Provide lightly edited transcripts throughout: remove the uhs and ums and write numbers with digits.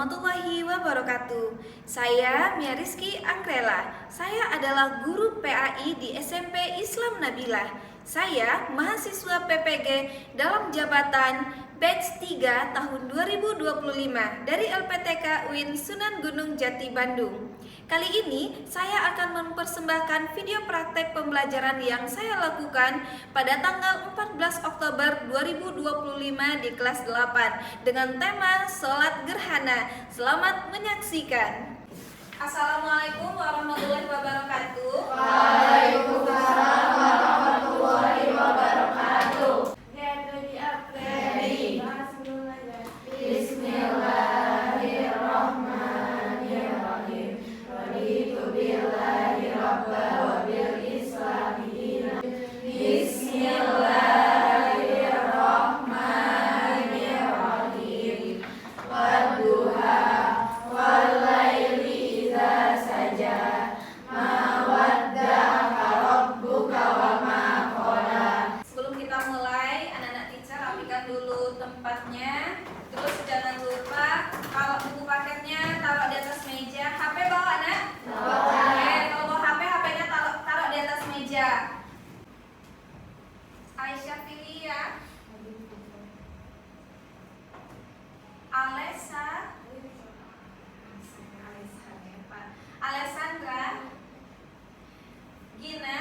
warahmatullahi wabarakatuh. Saya Mia Rizky Anggrela. Saya adalah guru PAI di SMP Islam Nabilah. Saya mahasiswa PPG dalam jabatan batch 3 tahun 2025 dari LPTK UIN Sunan Gunung Jati Bandung. Kali ini saya akan mempersembahkan video praktek pembelajaran yang saya lakukan pada tanggal 14 Oktober 2025 di kelas 8 dengan tema Sholat Gerhana. Selamat menyaksikan. Assalamualaikum warahmatullahi wabarakatuh. Waalaikumsalam warahmatullahi wabarakatuh. Get ready up. Ready. Bismillahirrahmanirrahim. Raditu billahi rabba wa bil islami dina. Bismillahirrahmanirrahim. Wadduha wal laili idza saja. Ma wadda'aka rabbuka wa ma qala. Sebelum kita mulai, anak-anak teacher rapikan dulu tempatnya. Terus jangan lupa kalau buku paketnya taruh di atas meja. HP bawa, Nak? Bawa. Oke, kalau bawa HP, HP-nya taruh di atas meja. Aisyah pilih ya. Alessandra, Gina.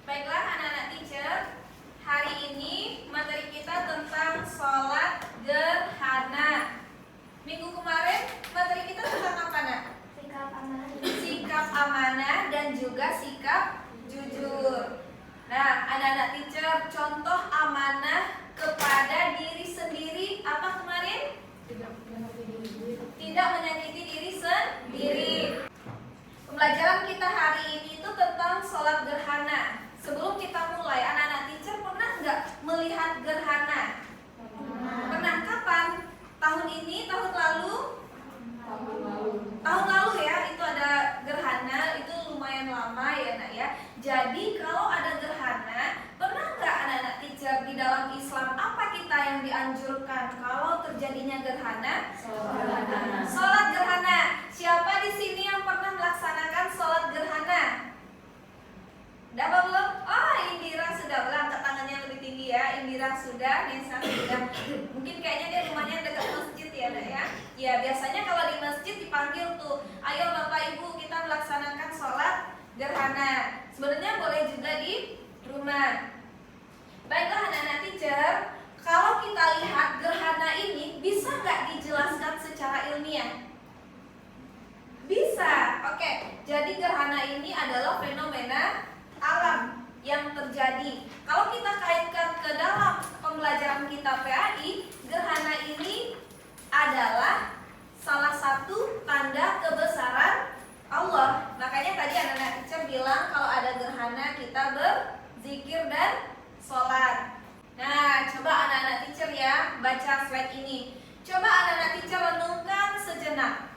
Baiklah anak-anak teacher, hari ini materi kita tentang sholat gerhana. Minggu kemarin materi kita tentang apa, Nak? Sikap amanah dan juga sikap jujur. Nah, anak-anak teacher, contoh amanah kepada diri sendiri apa kemarin? Tidak menyakiti diri sendiri. Pembelajaran kita hari ini itu tentang sholat gerhana. Sebelum kita mulai, anak-anak teacher pernah nggak melihat gerhana? Pernah kapan? Tahun ini, tahun lalu? Tahun lalu ya, itu ada gerhana, itu lumayan lama ya Nak ya. Jadi kalau ada gerhana, pernah nggak anak-anak teacher di dalam Islam apa kita yang dianjurkan kalau terjadinya gerhana? Sholat gerhana. Siapa di sini yang pernah melaksanakan sholat gerhana? Udah apa belum? Oh, Indira sudah. Angkat tangannya lebih tinggi ya. Indira sudah, Nesa sudah. Mungkin kayaknya dia rumahnya dekat masjid ya, Nak ya. Ya, biasanya kalau di masjid dipanggil tuh, ayo Bapak Ibu kita melaksanakan sholat gerhana. Sebenarnya boleh juga di rumah. Baiklah anak-anak teacher, kalau kita lihat gerhana ini bisa nggak dijelaskan secara ilmiah? Bisa. Oke, jadi gerhana ini adalah fenomena alam yang terjadi. Kalau kita kaitkan ke dalam pembelajaran kita PAI, gerhana ini adalah salah satu tanda kebesaran Allah. Makanya tadi anak-anak teacher bilang kalau ada gerhana kita berzikir dan sholat. Nah, coba anak-anak teacher ya baca slide ini. Coba anak-anak teacher renungkan sejenak.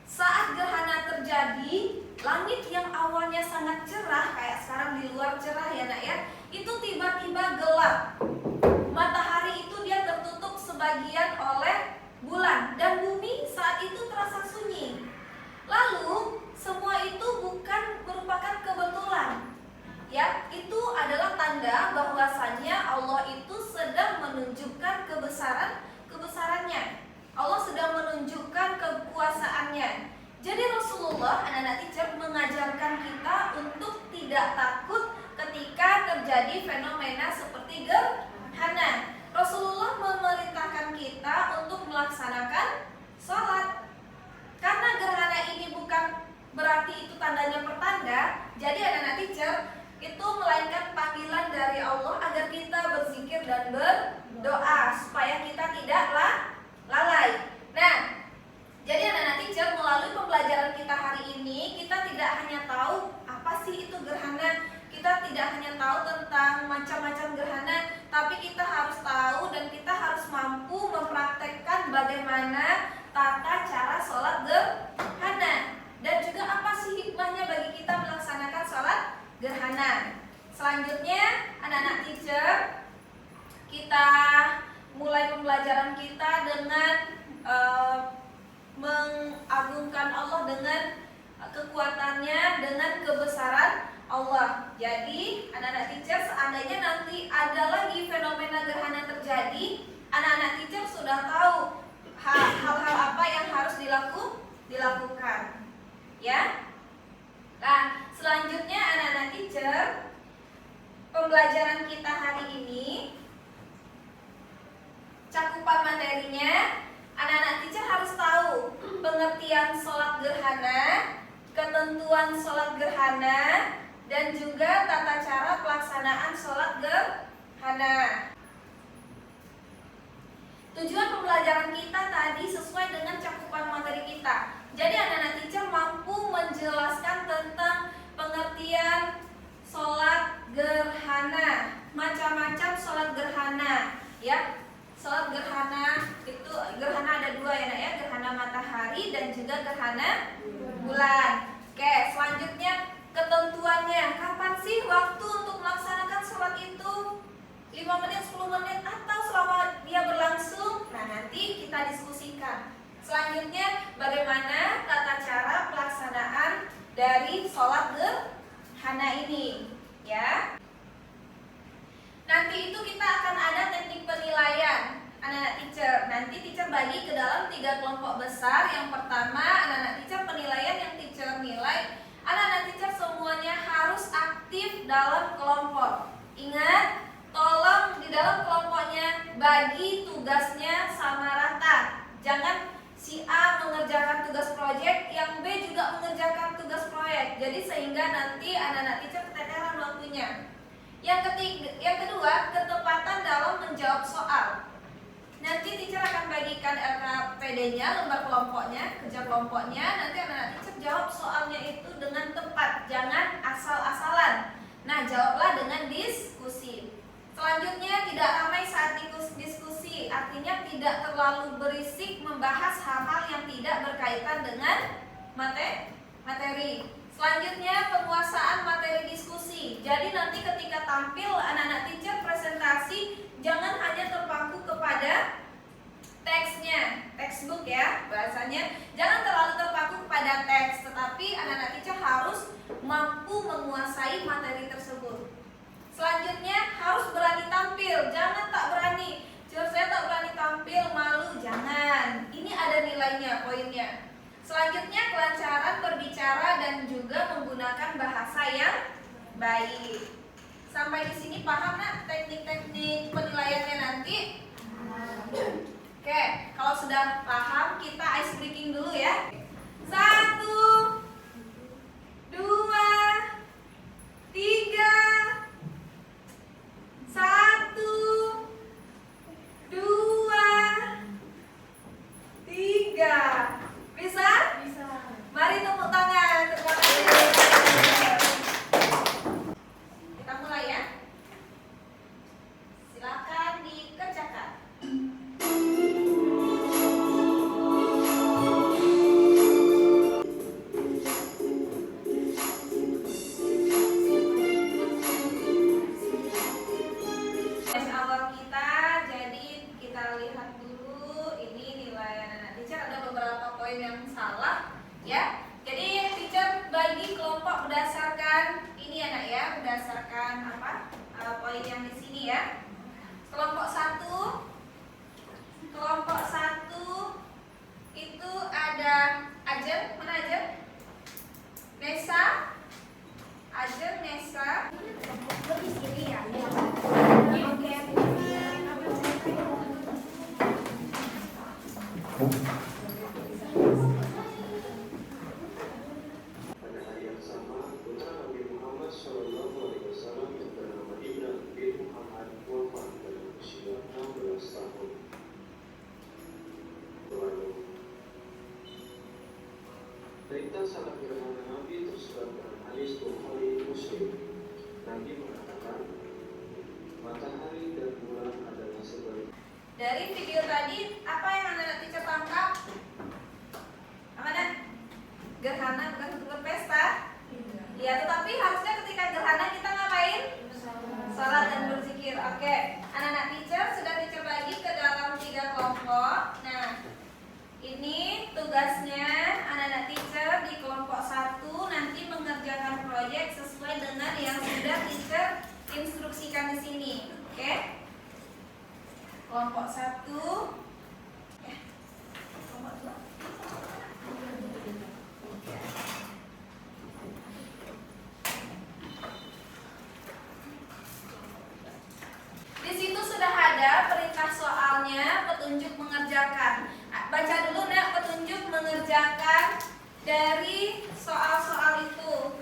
Saat gerhana terjadi, langit yang awalnya sangat cerah, kayak sekarang di luar cerah ya Nak ya, itu tiba-tiba gelap. Matahari itu dia tertutup sebagian oleh bulan dan bumi saat itu terasa sunyi. Lalu semua itu bukan merupakan kebetulan. Ya, itu adalah tanda bahwasannya Allah itu sedang menunjukkan kebesarannya. Allah sedang menunjukkan kekuasaannya. Jadi Rasulullah, anak-anak teacher, mengajarkan kita untuk tidak takut ketika terjadi fenomena seperti gerhana. Rasulullah memerintahkan kita untuk melaksanakan sholat. Karena gerhana ini bukan berarti itu tandanya pertanda, jadi anak-anak teacher, itu melainkan panggilan dari Allah agar kita berzikir dan berdoa supaya kita tidak lalai. Nah, jadi anak-anak teacher, melalui pembelajaran kita hari ini, kita tidak hanya tahu apa sih itu gerhana, kita tidak hanya tahu tentang macam-macam gerhana, tapi kita harus tahu dan kita harus mampu mempraktekkan bagaimana tata cara sholat gerhana dan juga apa sih hikmahnya bagi kita melaksanakan sholat gerhana. Selanjutnya, anak-anak teacher, kita mulai pembelajaran kita dengan kekuatannya dengan kebesaran Allah. Jadi anak-anak teacher, seandainya nanti ada lagi fenomena gerhana terjadi, anak-anak teacher sudah tahu hal-hal apa yang harus dilakukan, ya. Nah, selanjutnya anak-anak teacher, pembelajaran kita hari ini, cakupan materinya, anak-anak teacher harus tahu pengertian sholat gerhana, ketentuan sholat gerhana, dan juga tata cara pelaksanaan sholat gerhana. Tujuan pembelajaran kita tadi sesuai dengan cakupan materi kita. Jadi anak-anak teacher mampu menjelaskan tentang pengertian sholat gerhana, macam-macam sholat gerhana, ya. Sholat gerhana itu gerhana ada dua ya, nak ya, gerhana matahari dan juga gerhana bulan. Oke, selanjutnya ketentuannya, kapan sih waktu untuk melaksanakan sholat itu? 5 menit, 10 menit, atau selama dia berlangsung? Nah, nanti kita diskusikan. Selanjutnya, bagaimana tata cara pelaksanaan dari sholat gerhana ini, ya. Nanti itu kita akan ada teknik penilaian, anak-anak teacher. Nanti teacher bagi ke dalam 3 kelompok besar. Yang pertama, anak-anak teacher penilaian yang teacher nilai, anak-anak teacher semuanya harus aktif dalam kelompok. Ingat, tolong di dalam kelompoknya bagi tugasnya sama rata. Jangan si A mengerjakan tugas proyek, yang B juga mengerjakan tugas proyek. Jadi sehingga nanti anak-anak teacher keteteran waktunya. Yang kedua, ketepatan dalam menjawab soal. Nanti teacher akan bagikan LKPD-nya, lembar kelompoknya, kerja kelompoknya. Nanti anak-anak teacher jawab soalnya itu dengan tepat, jangan asal-asalan. Nah, jawablah dengan diskusi. Selanjutnya, tidak ramai saat diskusi, artinya tidak terlalu berisik membahas hal-hal yang tidak berkaitan dengan materi. Selanjutnya, penguasaan materi diskusi. Jadi nanti ketika tampil anak-anak teacher presentasi, jangan hanya terpaku kepada teksnya, textbook ya bahasanya. Jangan terlalu terpaku kepada teks, tetapi anak-anak teacher harus mampu menguasai materi tersebut. Selanjutnya, harus berani tampil. Jangan tak berani. Saya tak berani tampil, malu, jangan. Ini ada nilainya, poinnya. Selanjutnya, kelancaran berbicara dan juga menggunakan bahasa yang baik. Sampai di sini paham nak teknik-teknik penilaiannya nanti? Oke, kalau sudah paham kita ice breaking dulu ya. 1, 2, 3. 1, 2, 3. Bisa? Bisa. Mari tepuk tangan. Terima kasih. Kita mulai ya. Silakan dikerjakan. Awal kita, jadi kita lihat dulu ini nilai anak-anak teacher. Ada beberapa poin yang salah ya. Jadi teacher bagi kelompok berdasarkan ini anak ya, berdasarkan apa poin yang di sini ya. Kelompok 1 itu ada Ajen, mana Ajen? Nesa, Ajen, Nesa. Di sini ya. Oke. Pada hari yang sama, putra Nabi Muhammad SAW yang bernama Ibrahim bin Muhammad wafat pada usia 16 tahun. Perintah salat gerhana Nabi tersurat dalam hadis Bukhari Muslim. Nabi mengatakan, matahari dan bulan adalah sebaik. Dari video tadi, apa yang anak-anak teacher tangkap? Apa nak? Gerhana bukan untuk berpesta? Ya, tetapi harusnya ketika gerhana kita ngapain? Salat dan berzikir. Oke, anak-anak teacher sudah teacher bagi ke dalam 3 kelompok. Nah, ini tugasnya anak-anak teacher di kelompok 1 mengerjakan proyek sesuai dengan yang sudah teacher instruksikan di sini. Oke? Kelompok 1. Kelompok 2. Di situ sudah ada perintah soalnya, petunjuk mengerjakan. Baca dulu Nak petunjuk mengerjakan dari soal-soal itu.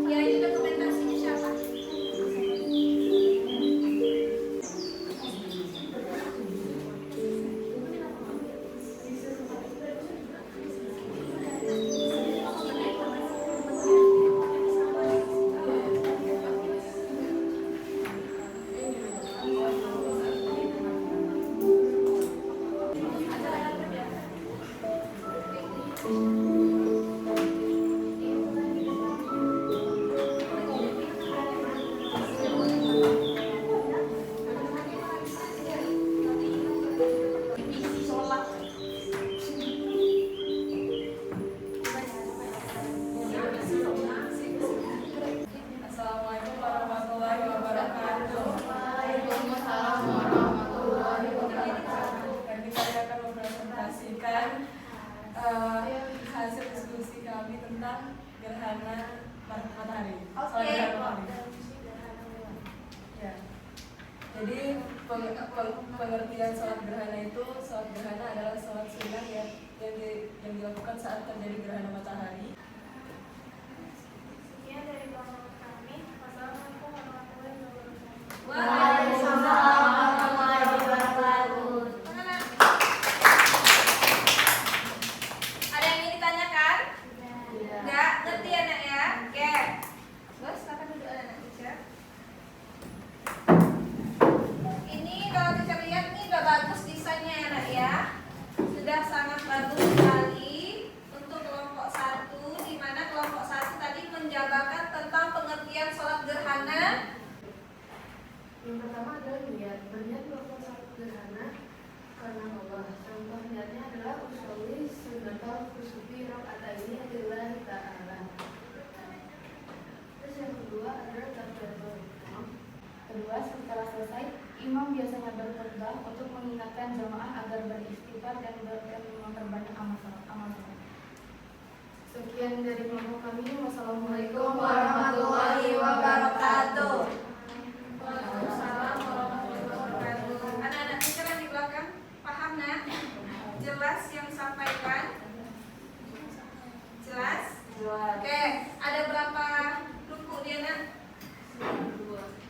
Ya, ini dokumentasinya siapa? Assalamualaikum warahmatullahi wabarakatuh. Waalaikumsalam warahmatullahi wabarakatuh. Dan kita akan mempresentasikan hasil diskusi kami tentang gerhana matahari. Oke. Ya. Jadi pengertian sholat gerhana itu, sholat gerhana adalah sholat sunnah yang dilakukan saat terjadi gerhana matahari. Sekian dari kelompok kami. Wassalamualaikum warahmatullahi wabarakatuh. Waalaikumsalam warahmatullahi wabarakatuh. Ada yang ingin ditanyakan? Tidak. Enggak? Ngerti ya Nak ya? Oke. Bos, silakan duduk anak teacher. Ini kalau teacher lihat nih udah bagus desainnya ya Nak ya. Sudah sangat bagus sekali untuk kelompok 1, di mana kelompok 1 tadi menjabarkan tentang pengertian sholat gerhana. Yang pertama adalah niat. Berniat melakukan sholat gerhana karena Allah. Contoh niatnya adalah usolli sunnatal kusufi rakaataini lillahi ta'ala. Terus yang kedua adalah takbiratul ihram. Kedua, setelah selesai, imam biasanya berkhutbah untuk mengingatkan jamaah agar beristighfar dan memperbanyak amal sholat. Sekian dari kelompok kami. Wassalamualaikum warahmatullahi wabarakatuh. Waalaikumsalam warahmatullahi wabarakatuh. Anak-anak teacher yang di belakang paham Nak? Jelas yang disampaikan? Jelas? Oke, ada berapa ruku dia Nak?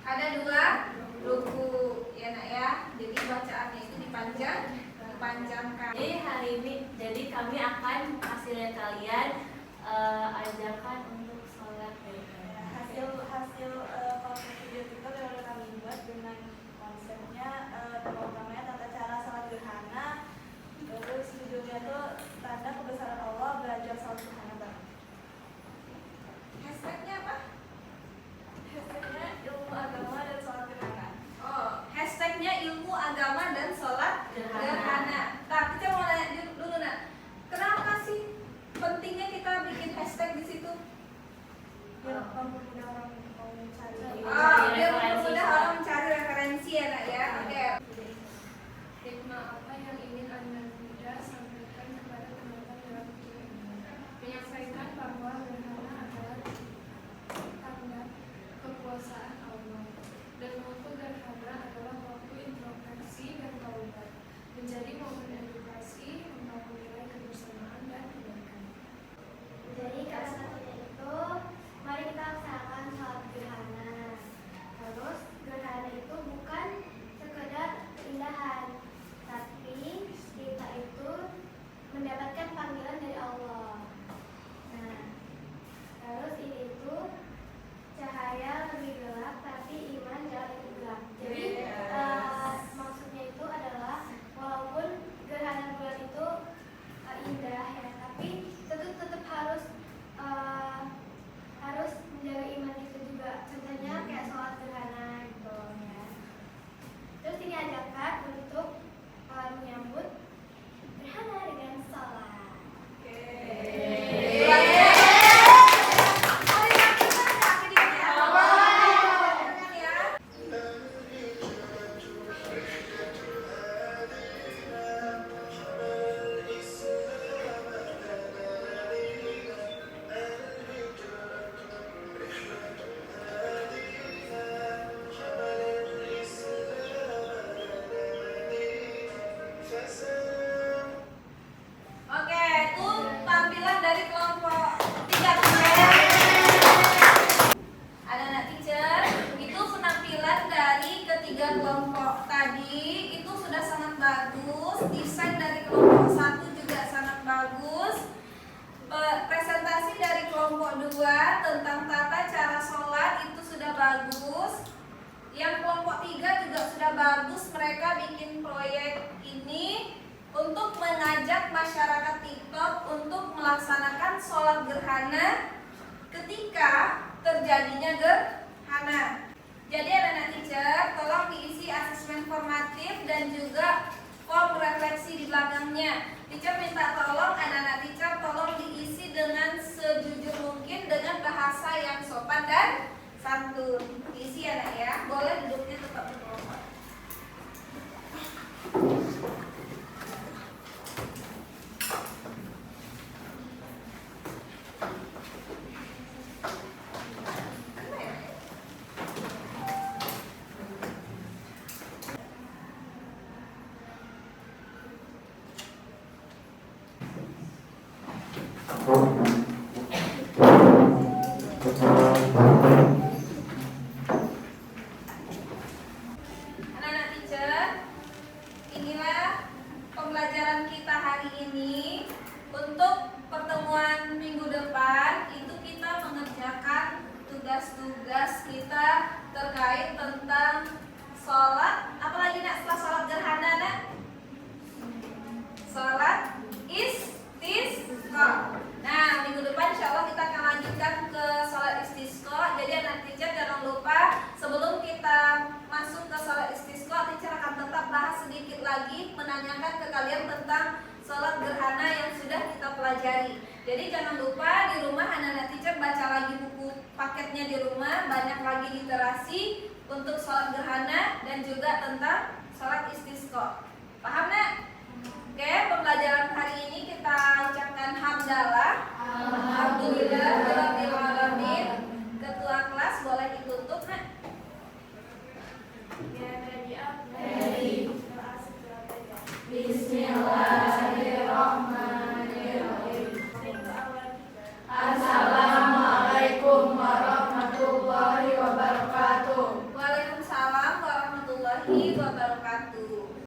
Ada 2 ruku ya Nak ya. Jadi bacaannya itu dipanjangkan. Jadi hari ini, kami akan kasih lihat kalian ajakan untuk sholat Hasil konten video kita yang udah kami buat dengan konsepnya utamanya tata cara sholat gerhana. Terus judulnya tuh tanda kebesaran Allah, belajar sholat gerhana bareng. Hashtagnya apa? Hashtag ilmu agama dan sholat gerhana. Nah, kita mau nanya dulu nak, kenapa sih pentingnya kita bikin hashtag di situ? Biar mempermudah orang mau mencari. Biar mempermudah orang mencari referensi ya nak ya. Oke. Hikmah apa yang ingin Anda sampaikan kepada teman-teman dalam video ini? Menyampaikan bahwa gerhana adalah tanda kekuasaan Allah, dan waktu gerhana adalah waktu introspeksi dan taubat, menjadi momen edukasi, membangun nilai kebersamaan dan kebaikan. Jadi karena satunya itu, mari kita laksanakan sholat gerhana. Terus gerhana itu bukan sekedar keindahan, tapi kita itu mendapatkan panggilan dari Allah. Nah, terus ini itu cahaya lebih gelap, tapi iman jauh lebih gelap. Jadi maksudnya itu adalah walaupun gerhana bulan itu indah ya, tapi tetap harus menjaga iman kita juga. Contohnya kayak sholat gerhana gitu ya. Terus ini ajakan untuk menyambut gerhana dengan sholat. Oke, itu tampilan dari kelompok 3 anak-anak teacher. Itu penampilan dari ketiga kelompok tadi. Itu sudah sangat bagus. Desain dari kelompok 1 juga sangat bagus. Presentasi dari kelompok 2 tentang tata cara sholat itu sudah bagus. Yang kelompok 3 juga sudah bagus. Mereka bikin proyek ini untuk mengajak masyarakat TikTok untuk melaksanakan sholat gerhana ketika terjadinya gerhana. Jadi anak-anak teacher, tolong diisi asesmen formatif dan juga form refleksi di belakangnya. Teacher minta tolong anak-anak teacher tolong diisi dengan sejujur mungkin dengan bahasa yang sopan dan santun. Diisi anak ya, boleh duduknya tetap berkelompok. Anak-anak teacher, inilah pembelajaran kita hari ini. Untuk pertemuan minggu depan itu kita mengerjakan tugas-tugas kita terkait tentang sholat. Apalagi nak setelah sholat gerhana nak? Sholat istisqa. Nah, minggu depan insya Allah kita akan lanjutkan ke sholat istisqa. Jadi anak teacher jangan lupa sebelum kita masuk ke sholat istisqa, teacher akan tetap bahas sedikit lagi menanyakan ke kalian tentang sholat gerhana yang sudah kita pelajari. Jadi jangan lupa di rumah anak-anak teacher baca lagi buku paketnya di rumah, banyak lagi literasi untuk sholat gerhana dan juga tentang sholat istisqa. Paham nak? Oke, pembelajaran hari ini kita ucapkan hamdalah. Alhamdulillah.